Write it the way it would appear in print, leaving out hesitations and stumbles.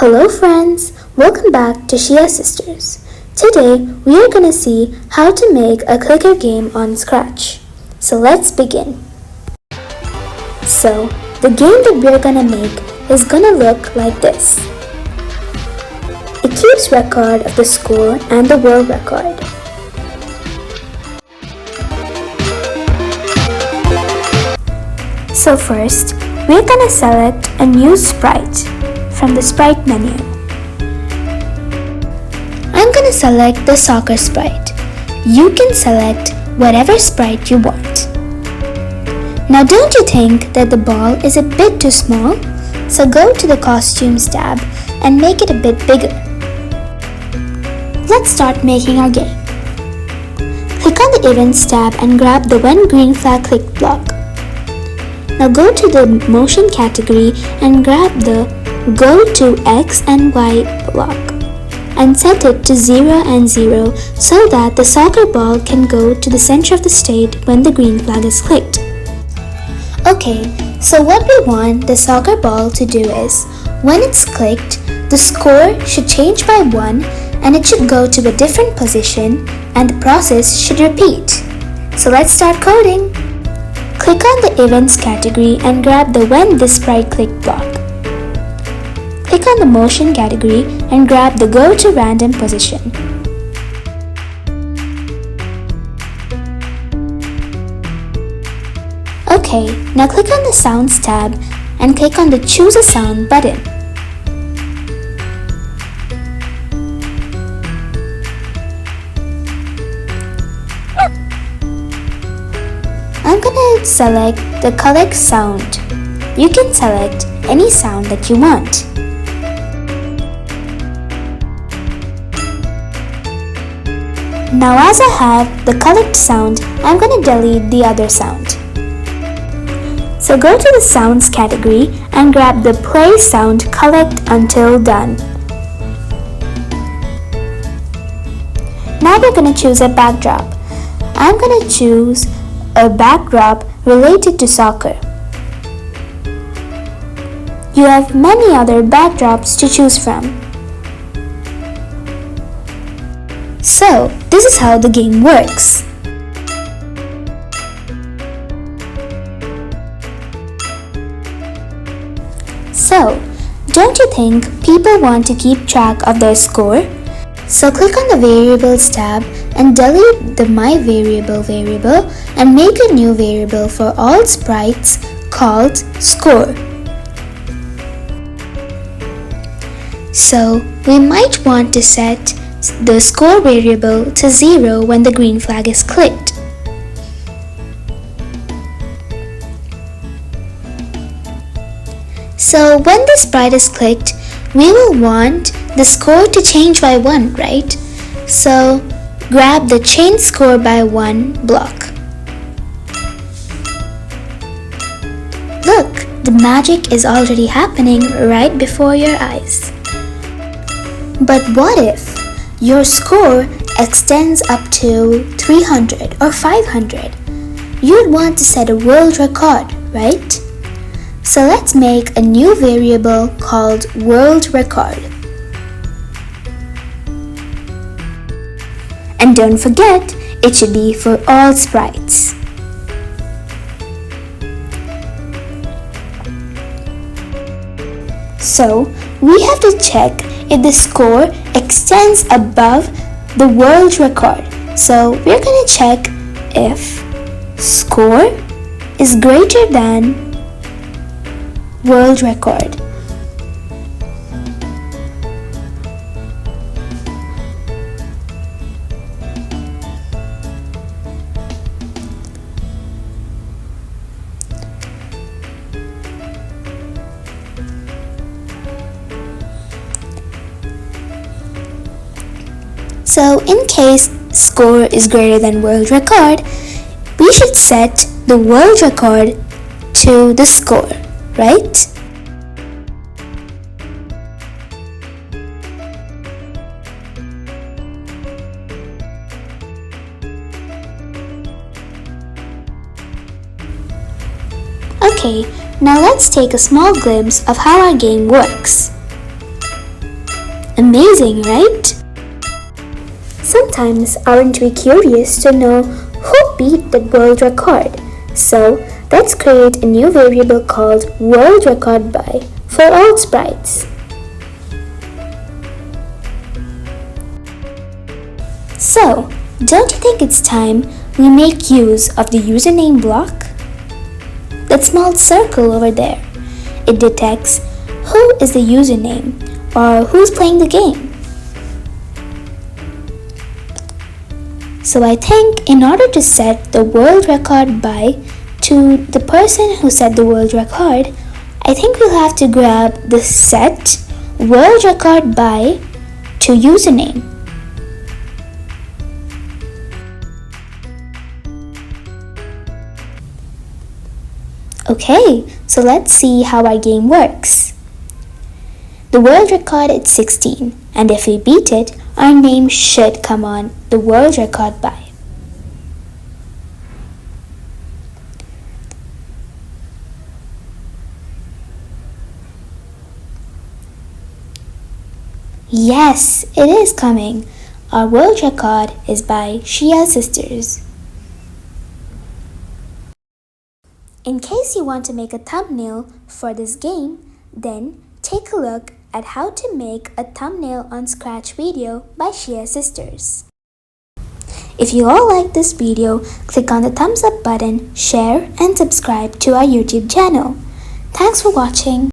Hello friends, welcome back to Janecia Sisters. Today we are going to see how to make a clicker game on Scratch. So let's begin. So the game that we're going to make is going to look like this. It keeps record of the score and the world record. So first, we're going to select a new sprite from the sprite menu. I'm going to select the soccer sprite. You can select whatever sprite you want. Now don't you think that the ball is a bit too small? So go to the costumes tab and make it a bit bigger. Let's start making our game. Click on the events tab and grab the when green flag clicked block. Now go to the motion category and grab the go to X and Y block and set it to 0 and 0 so that the soccer ball can go to the center of the stage when the green flag is clicked. Okay, so what we want the soccer ball to do is, when it's clicked, the score should change by 1 and it should go to a different position and the process should repeat. So let's start coding. Click on the events category and grab the when this sprite clicked block. Click on the motion category and grab the go to random position. Okay, now click on the sounds tab and click on the choose a sound button. I'm gonna select the collect sound. You can select any sound that you want. Now as I have the collect sound, I'm going to delete the other sound. So go to the sounds category and grab the play sound collect until done. Now we're going to choose a backdrop. I'm going to choose a backdrop related to soccer. You have many other backdrops to choose from. So, this is how the game works. So, don't you think people want to keep track of their score? So click on the variables tab and delete the my variable and make a new variable for all sprites called score. So, we might want to set the score variable to 0 when the green flag is clicked. So when the sprite is clicked, we will want the score to change by 1, right? So grab the change score by 1 block. Look, the magic is already happening right before your eyes. But what if your score extends up to 300 or 500. You'd want to set a world record, right? So let's make a new variable called world record. And don't forget, it should be for all sprites. So we have to check if the score extends above the world record. So we're going to check if score is greater than world record. So in case score is greater than world record, we should set the world record to the score, right? Okay, now let's take a small glimpse of how our game works. Amazing, right? Sometimes aren't we curious to know who beat that world record? So let's create a new variable called world record by for all sprites. So, don't you think it's time we make use of the username block? That small circle over there, it detects who is the username or who's playing the game. So I think in order to set the world record by to the person who set the world record, I think we'll have to grab the set world record by to username. Okay, so let's see how our game works. The world record is 16, and if we beat it, our name should come on the world record by. Yes, it is coming. Our world record is by Janecia Sisters. In case you want to make a thumbnail for this game, then take a look at how to make a thumbnail on Scratch video by Janecia Sisters. If you all like this video, click on the thumbs up button, share and subscribe to our YouTube channel. Thanks for watching.